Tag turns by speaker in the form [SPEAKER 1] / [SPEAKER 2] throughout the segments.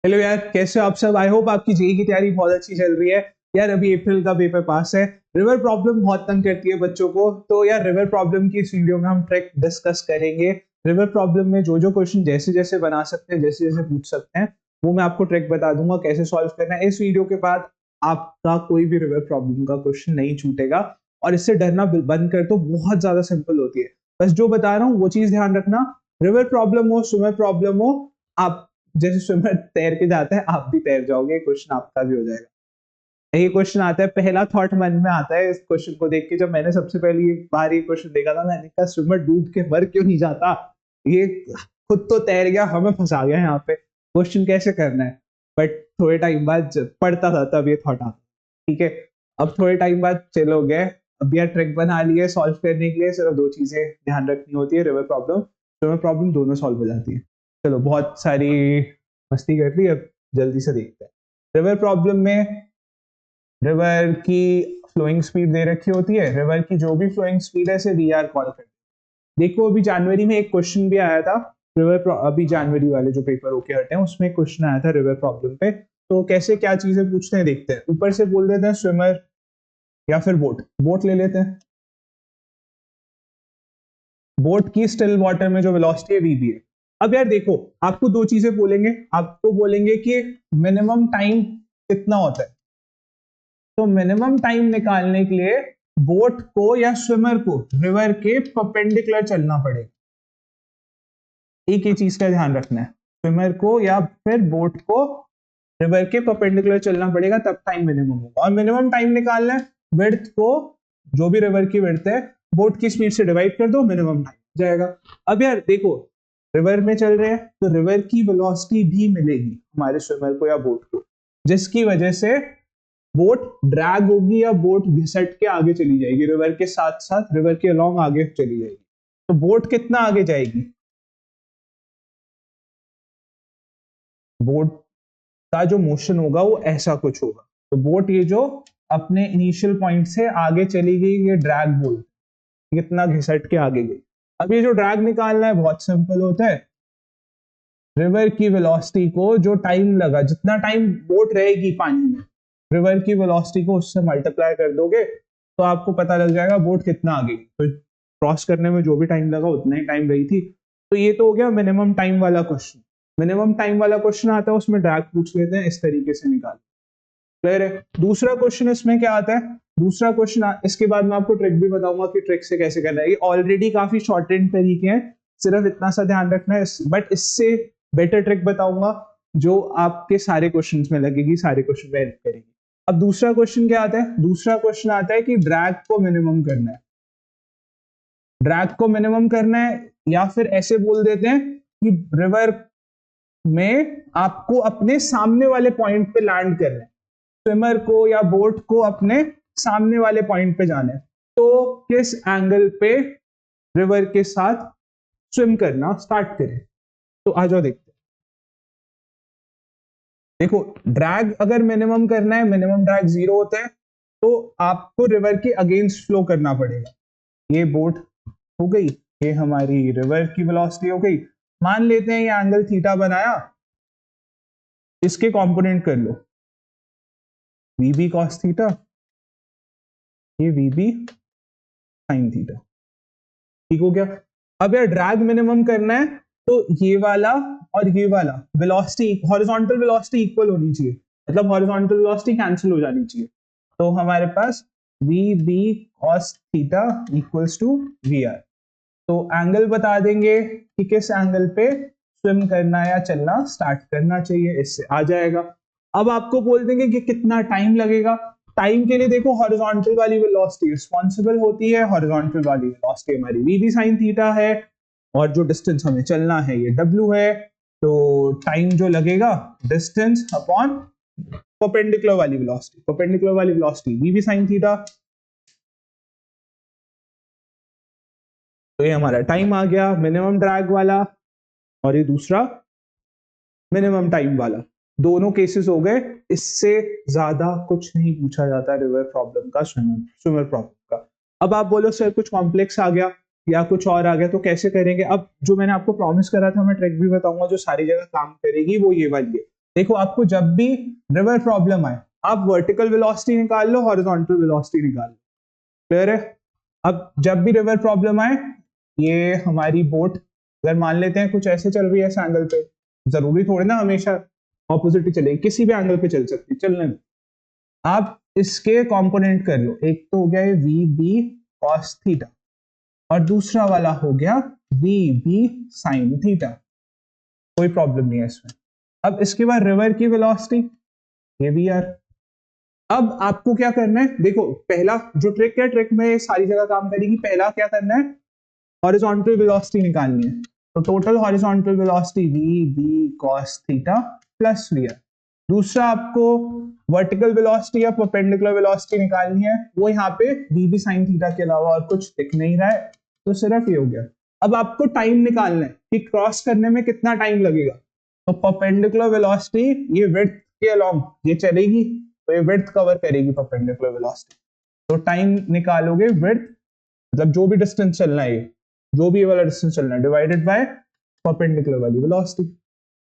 [SPEAKER 1] Hello यार, कैसे हो आप सब। आई होप आपकी जेई की तैयारी बहुत अच्छी चल रही है। यार अभी अप्रैल का पेपर पास है। रिवर प्रॉब्लम बहुत तंग करती है बच्चों को, तो यार रिवर प्रॉब्लम की इस वीडियो में हम ट्रिक डिस्कस करेंगे। रिवर प्रॉब्लम में जो जो क्वेश्चन जैसे जैसे बना सकते हैं, जैसे जैसे पूछ सकते हैं, वो मैं आपको ट्रिक बता दूंगा कैसे सॉल्व करना है। इस वीडियो के बाद आपका कोई भी रिवर प्रॉब्लम का क्वेश्चन नहीं छूटेगा। और इससे डरना बंद कर दो, बहुत ज्यादा सिंपल होती है। बस जो बता रहा हूँ वो चीज ध्यान रखना। रिवर प्रॉब्लम हो, स्विमर प्रॉब्लम हो, आप जैसे स्विमर तैर के जाता है आप भी तैर जाओगे, क्वेश्चन आपका भी हो जाएगा। ये क्वेश्चन आता है, पहला थॉट मन में आता है इस क्वेश्चन को देख के। जब मैंने सबसे पहली बार ये क्वेश्चन देखा था, मैंने कहा स्विमर डूब के मर क्यों नहीं जाता, ये खुद तो तैर गया, हमें फंसा गया यहाँ पे, क्वेश्चन कैसे करना है। बट थोड़े टाइम बाद जब पढ़ता था तब ये थॉट आता। ठीक है, अब थोड़े टाइम बाद चलोगे, अब यार ट्रिक बना लिए सॉल्व करने के लिए। सिर्फ दो चीजें ध्यान रखनी होती है, रिवर प्रॉब्लम, स्विमर प्रॉब्लम, दोनों सॉल्व हो जाती है। चलो, बहुत सारी मस्ती कर ली, अब जल्दी से देखते हैं। रिवर प्रॉब्लम में रिवर की फ्लोइंग स्पीड दे रखी होती है। रिवर की जो भी फ्लोइंग स्पीड है इसे वी आर कॉल करते हैं। देखो, अभी जनवरी में एक क्वेश्चन भी आया था रिवर, अभी जनवरी वाले जो पेपर होके हटे हैं उसमें क्वेश्चन आया था रिवर प्रॉब्लम पे। तो कैसे क्या चीजें पूछते हैं देखते हैं। ऊपर से बोल देते हैं स्विमर या फिर बोट। बोट ले लेते हैं। बोट की स्टिल वाटर में जो वेलोसिटी है वी है। अब यार देखो, आपको दो चीजें बोलेंगे। आपको बोलेंगे कि मिनिमम टाइम कितना होता है। तो मिनिमम टाइम निकालने के लिए बोट को या स्विमर को रिवर के परपेंडिकुलर चलना पड़ेगा। एक ही चीज का ध्यान रखना है, स्विमर को या फिर बोट को रिवर के परपेंडिकुलर चलना पड़ेगा, तब टाइम मिनिमम होगा। और मिनिमम टाइम निकालना है, विड्थ को, जो भी रिवर की विड्थ है, बोट की स्पीड से डिवाइड कर दो, मिनिमम टाइम जाएगा। अब यार देखो, रिवर में चल रहे हैं तो रिवर की वेलोसिटी भी मिलेगी हमारे स्विमर को या बोट को, जिसकी वजह से बोट ड्रैग होगी या बोट घिसट के आगे चली जाएगी, रिवर के साथ साथ रिवर के अलोंग आगे चली जाएगी। तो बोट कितना आगे जाएगी, बोट का जो मोशन होगा वो ऐसा कुछ होगा। तो बोट ये जो अपने इनिशियल पॉइंट से आगे चली गई, ये ड्रैग बोल, कितना घिसट के आगे गई। अब ये जो ड्रैग निकालना है बहुत सिंपल होता है। रिवर की वेलोसिटी को जो टाइम लगा, जितना टाइम बोट रहेगी पानी में, रिवर की वेलोसिटी को उससे मल्टीप्लाई कर दोगे तो आपको पता लग जाएगा बोट कितना आगे। तो क्रॉस करने में जो भी टाइम लगा उतना ही टाइम रही थी। तो ये तो हो गया मिनिमम टाइम वाला क्वेश्चन। मिनिमम टाइम वाला क्वेश्चन आता है, उसमें ड्रैग पूछ लेते हैं, इस तरीके से निकाल। क्लियर है। दूसरा क्वेश्चन इसमें क्या आता है, दूसरा क्वेश्चन इसके बाद मैं आपको ट्रिक भी बताऊंगा कि ट्रिक से कैसे करना है। ये ऑलरेडी काफी शॉर्ट एंड तरीके हैं, सिर्फ इतना सा ध्यान रखना है। बट इससे बेटर ट्रिक बताऊंगा जो आपके सारे क्वेश्चंस में लगेगी, सारे क्वेश्चन में हेल्प करेगी। अब दूसरा क्वेश्चन क्या आता है, दूसरा क्वेश्चन आता है कि ड्रैग को मिनिमम करना है। ड्रैग को मिनिमम करना है, या फिर ऐसे बोल देते हैं कि रिवर में आपको अपने सामने वाले पॉइंट पे लैंड करना है, स्विमर को या बोट को अपने सामने वाले पॉइंट पे जाना है। तो किस एंगल पे रिवर के साथ स्विम करना स्टार्ट करें। तो आ जाओ देखते हैं। देखो, ड्रैग अगर मिनिमम करना है, मिनिमम ड्रैग 0 होता है, तो आपको रिवर के अगेंस्ट फ्लो करना पड़ेगा। ये बोट हो गई, ये हमारी रिवर की वेलोसिटी हो गई। मान लेते हैं ये एंगल थीटा बनाया, इसके कंपोनेंट कर लो, वीबी कॉस थीटा, ये वीबी साइन थीटा। ठीक हो गया। अब यार ड्रैग मिनिमम करना है, तो ये वाला और ये वाला वेलोसिटी, हॉरिजॉन्टल वेलोसिटी इक्वल होनी चाहिए, मतलब हॉरिजॉन्टल वेलोसिटी कैंसिल हो जानी चाहिए। तो हमारे पास v b cos theta equals to v r. तो एंगल बता देंगे कि किस एंगल पे स्विम करना या चलना स्टार्ट करना चाहिए, इससे आ जाएगा। अब आपको बोल देंगे कि कितना टाइम लगेगा। टाइम के लिए देखो, हॉरिजॉन्टल वाली वेलोसिटी रिस्पॉन्सिबल होती है, हॉरिजॉन्टल वाली वेलोसिटी हमारी वी बी साइन थीटा है, और जो डिस्टेंस हमें चलना है ये w है। तो टाइम जो लगेगा डिस्टेंस अपॉन परपेंडिकुलर वाली वेलोसिटी, परपेंडिकुलर वाली velocity v b sine theta. तो ये हमारा टाइम आ गया मिनिमम ड्रैग वाला, और ये दूसरा मिनिमम टाइम वाला। दोनों केसेस हो गए। इससे ज्यादा कुछ नहीं पूछा जाता रिवर प्रॉब्लम का, स्विमर प्रॉब्लम का। अब आप बोलो सर कुछ कॉम्प्लेक्स आ गया या कुछ और आ गया, तो कैसे करेंगे। अब जो मैंने आपको प्रॉमिस करा था, मैं ट्रिक भी बताऊंगा जो सारी जगह काम करेगी, वो ये वाली है। देखो आपको जब भी रिवर प्रॉब्लम आए आप वर्टिकल वेलोसिटी निकाल लो, हॉरिजॉन्टल वेलोसिटी निकाल लो, क्लियर है। अब जब भी रिवर प्रॉब्लम आए, ये हमारी बोट अगर मान लेते हैं कुछ ऐसे चल रही है इस एंगल पे, जरूरी थोड़ी ना हमेशा ऑपोजिट ही चलेगी, किसी भी एंगल पे चल सकती है, चलने दो। आप इसके कंपोनेंट कर लो, एक तो हो गया ये वी बी कॉस थीटा और दूसरा वाला हो गया वी बी साइन थीटा, कोई प्रॉब्लम नहीं है इसमें। अब इसके बाद रिवर की वेलोसिटी ये वी आर। अब आपको क्या करना है, देखो पहला जो ट्रिक है, ट्रिक में सारी जगह काम करेगी, पहला क्या करना है, हॉरिजॉन्टल वेलोसिटी निकालनी है। तो total horizontal velocity v b cos theta plus v r. दूसरा आपको वर्टिकल वेलोसिटी या परपेंडिकुलर वेलोसिटी निकालनी है, वो यहाँ पे वी बी साइन थीटा के अलावा और कुछ दिख नहीं रहा है, तो सिर्फ ये हो गया। अब आपको टाइम निकालना है कि क्रॉस करने में कितना टाइम लगेगा। तो परपेंडिकुलर वेलोसिटी ये विड्थ के अलोंग ये चलेगी, तो ये विड्थ कवर करेगी परपेंडिकुलर वेलोसिटी। तो टाइम निकालोगे विड्थ, मतलब जो भी डिस्टेंस चलना है, जो भी ये वाला डिस्टेंस चलना है, डिवाइडेड बाय परपेंडिकुलर वाली वेलोसिटी।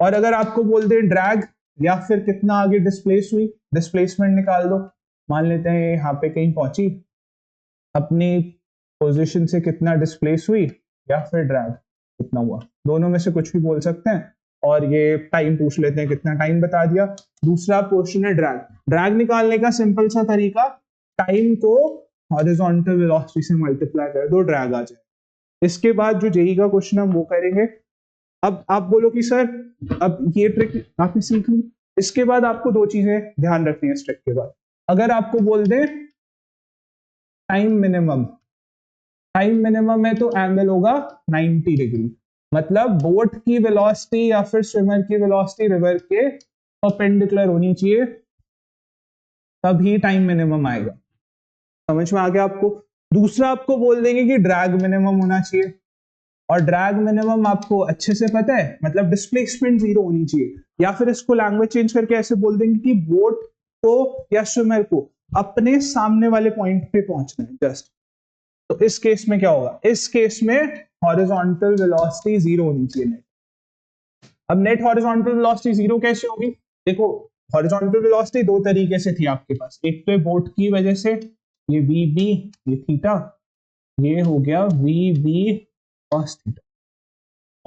[SPEAKER 1] और अगर आपको बोल दे ड्रैग या फिर कितना आगे डिस्प्लेस हुई, डिस्प्लेसमेंट निकाल दो। मान लेते हैं यहाँ पे कहीं पहुंची, अपनी पोजीशन से कितना डिस्प्लेस हुई या फिर ड्रैग कितना हुआ, दोनों में से कुछ भी बोल सकते हैं। और ये टाइम पूछ लेते हैं, कितना टाइम बता दिया। दूसरा क्वेश्चन है ड्रैग। ड्रैग निकालने का सिंपल सा तरीका, टाइम को हॉरिजॉन्टल वेलोसिटी से मल्टीप्लाई कर दो, ड्रैग आ जाए। इसके बाद जो जेई का क्वेश्चन हम वो करेंगे। अब आप बोलो कि सर अब ये ट्रिक आपने सीख ली, इसके बाद आपको दो चीजें ध्यान रखनी है इस ट्रिक के बाद। अगर आपको बोल दे टाइम मिनिमम, टाइम मिनिमम है तो एंगल होगा 90 डिग्री, मतलब बोट की वेलोसिटी या फिर स्विमर की वेलोसिटी रिवर के परपेंडिकुलर होनी चाहिए, तभी टाइम मिनिमम आएगा। समझ में आ गया आपको। दूसरा आपको बोल देंगे कि ड्रैग मिनिमम होना चाहिए, और ड्रैग मिनिमम आपको अच्छे से पता है, मतलब डिस्प्लेसमेंट जीरो होनी चाहिए। या फिर इसको लैंग्वेज चेंज करके ऐसे बोल देंगे कि बोट को या स्विमर को अपने सामने वाले पॉइंट पे पहुंचना है जस्ट। तो इस केस में क्या होगा, इस केस में हॉरिजॉन्टल वेलोसिटी जीरो होनी चाहिए नेट। अब नेट हॉरिजॉन्टल वेलोसिटी जीरो कैसे होगी, देखो हॉरिजॉन्टल वेलोसिटी दो तरीके से थी आपके पास, एक तो बोट की वजह से ये वी बी ये थीटा, ये हो गया वी बी कॉस थीटा,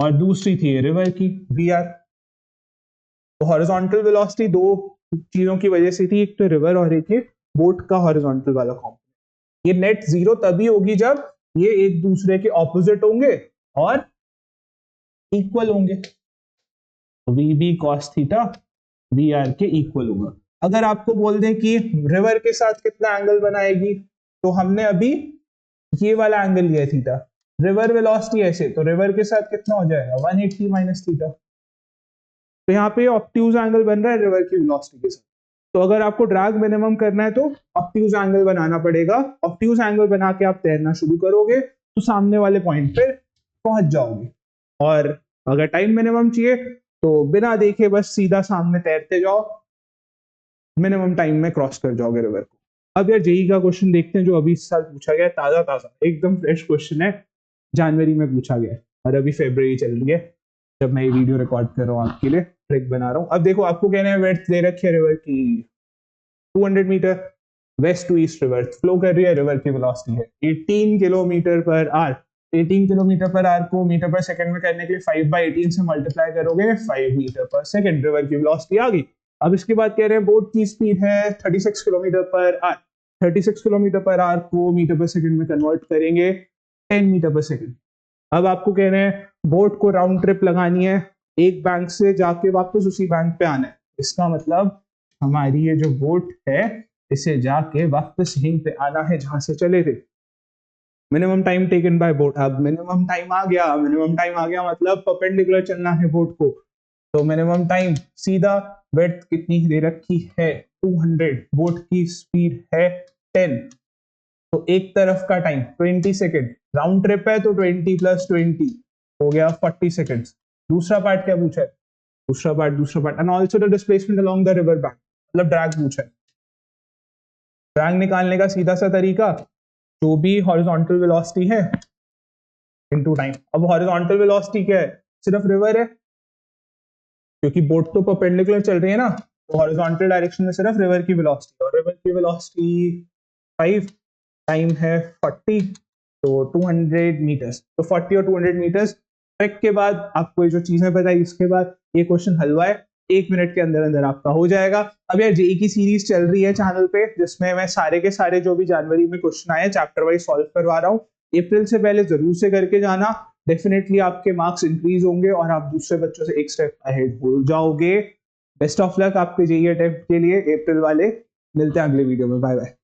[SPEAKER 1] और दूसरी थी रिवर की वी आर। तो हॉरिजॉन्टल वेलोसिटी दो चीजों की वजह से थी, एक तो रिवर और एक ये बोट का हॉरिजॉन्टल वाला कॉम्पोनेंट। ये नेट जीरो तभी होगी जब ये एक दूसरे के ऑपोजिट होंगे और इक्वल होंगे। तो v b cos theta v r के इक्वल होगा। अगर आपको बोल दें कि रिवर के साथ कितना एंगल बनाएगी, तो हमने अभी ये वाला एंगल लिया थीटा, रिवर वेलोसिटी ऐसे, तो रिवर के साथ कितना हो जाएगा 180 माइनस थीटा। तो यहाँ पे ऑब्ट्यूज एंगल बन रहा है रिवर की वेलोसिटी के साथ। तो अगर आपको ड्रैग मिनिमम करना है तो ऑब्ट्यूज एंगल बनाना पड़ेगा। ऑब्ट्यूज एंगल बना के आप तैरना शुरू करोगे तो सामने वाले पॉइंट पे पहुंच जाओगे। और अगर टाइम मिनिमम चाहिए तो बिना देखे बस सीधा सामने तैरते जाओ, मिनिमम टाइम में क्रॉस कर जाओगे रिवर को। अब यार जेई का क्वेश्चन देखते हैं जो अभी इस साल पूछा गया, ताजा ताजा एकदम फ्रेश क्वेश्चन है, जनवरी में पूछा गया है और अभी फरवरी चल रही है जब मैं ये वीडियो रिकॉर्ड कर रहा हूँ आपके लिए, ट्रिक बना रहा हूँ। अब देखो आपको कहना है वेट दे रखी है रिवर की 200 metre, west to east river flow कर रही है, रिवर की वेलोसिटी है 18 kilometre per hour. 18 kilometre per hour को मीटर पर सेकंड में करने के लिए 5/18 से मल्टीप्लाई करोगे 5 मीटर पर सेकंड, रिवर की वेलोसिटी आ गई। अब इसके बाद कह रहे हैं बोट की स्पीड है 36 kilometre per hour. 36 kilometre per hour को मीटर पर सेकंड में कन्वर्ट करेंगे 10 मीटर पर सेकंड। अब आपको कह रहे हैं बोट को राउंड ट्रिप लगानी है, एक बैंक से जाके वापस उसी बैंक पे आना है। इसका मतलब हमारी ये जो बोट है इसे जाके वापस यहीं पे आना है जहां से चले थे। Minimum time taken by boat, अब मिनिमम टाइम आ गया, मिनिमम टाइम आ गया मतलब परपेंडिकुलर चलना है बोट को। तो मिनिमम टाइम सीधा विड्थ कितनी दे रखी है 200, बोट की स्पीड है 10, तो एक तरफ का टाइम 20 सेकेंड, राउंड ट्रिप है तो 20 + 20 हो गया 40 सेकेंड्स। दूसरा पार्ट क्या पूछा है, दूसरा part and also the displacement along the river bank, मतलब ड्रैग पूछा है। ड्रैग निकालने का सीधा सा तरीका, जो भी हॉरिजॉन्टल वेलोसिटी है इनटू टाइम। अब हॉरिजॉन्टल वेलोसिटी क्या है, सिर्फ रिवर है क्योंकि बोट तो परपेंडिकुलर चल रही है ना, तो हॉरिजॉन्टल डायरेक्शन में सिर्फ रिवर की वेलोसिटी, और रिवर की वेलोसिटी 5, टाइम है 40, तो 200 मीटर्स, तो 40 और 200 मीटर्स ट्रैक के बाद आपको ये जो चीजें बताई, इसके बाद ये क्वेश्चन हलवा है, 1 मिनट के अंदर अंदर आपका हो जाएगा। अब यार जेई की सीरीज चल रही है चैनल पे, जिसमें मैं सारे के सारे जो भी जनवरी में क्वेश्चन आए चैप्टर वाइज सॉल्व करवा रहा हूँ। अप्रैल से पहले जरूर से करके जाना, डेफिनेटली आपके मार्क्स इंक्रीज होंगे और आप दूसरे बच्चों से एक स्टेप अहेड हो जाओगे। बेस्ट ऑफ लक आपके जेई अटेम्प्ट के लिए अप्रैल वाले। मिलते हैं अगले वीडियो में, बाय बाय।